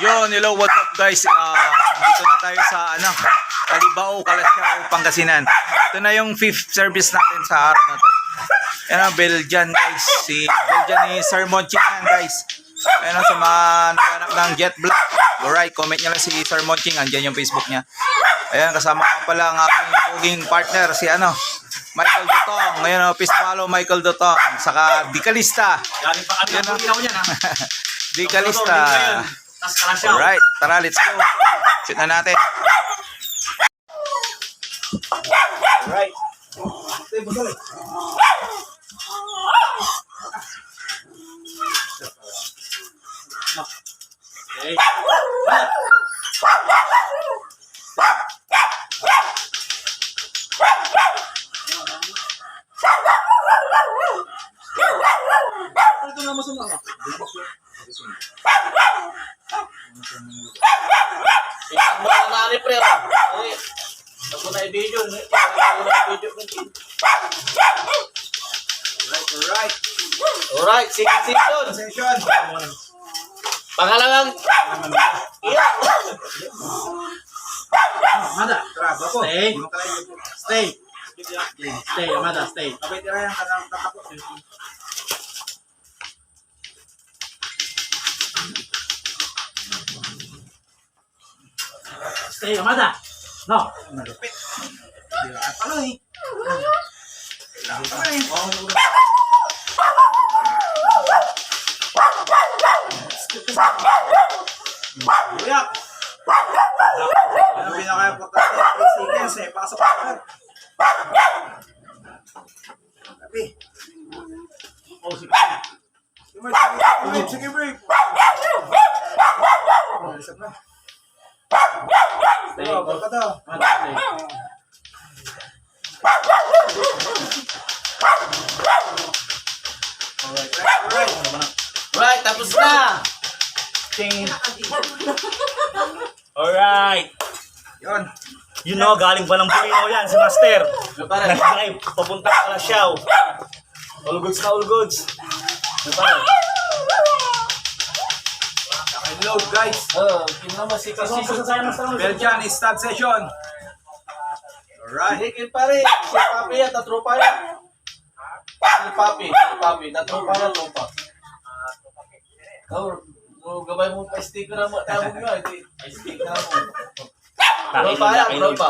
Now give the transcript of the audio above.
Yun, hello, what's up guys? Dito na tayo sa Calibao, Calasiao, Pangasinan. Ito na yung 5th service natin sa araw na to. Yan ang Belgian guys. Si Belgian ni Sir Monching yan guys. Ayan sa mga naghanap ng jet black. Alright, comment nyo lang si Sir Monching. Andyan yung Facebook niya. Ayan, kasama ko pala ang aking puging partner, si Michael Dutong. Ngayon, Pismalo, Michael Dutong. Saka Dicalista. Galing pa kami ang buginaw niyan ha. Dicalista. Alright, tara, let's go. Shoot na natin. Alright. Okay. Ito na masama ka. Ikat mo na nani pre. Ako na i-video. Alright. Alright, second Session. Pangalawang. Iya. Amada, Tara, bako. Stay. Stay. Stay, Amada, stay. Sabay tira yan, kanang tatakot. Stay, Amada. No. Malupit. Di ba? Paano eh? Buyak! Ano pinaka-importante? 3 seconds eh. Pasok ka na. Tabi. Oh, sige. Sige, break. Isap na. Stay. Oh, baka daw. Amada, stay. Alright. Alright, tapos na. Alright. Yun. You know, galing pa ng Bulinaw yan, si Master. Pare. Ay, papunta ka na siyaw. All goods na all goods. Pare. Load guys. Kinama si Kasi Kasi. sa Master. Belgian start session. Alright. Hindi pare. Si Papi yan, tatropa yan. Si Papi, tatropa yan, tropa. Gabay mo pa sticker mo, tawag nga, sticker mo. Tropa yan, tropa.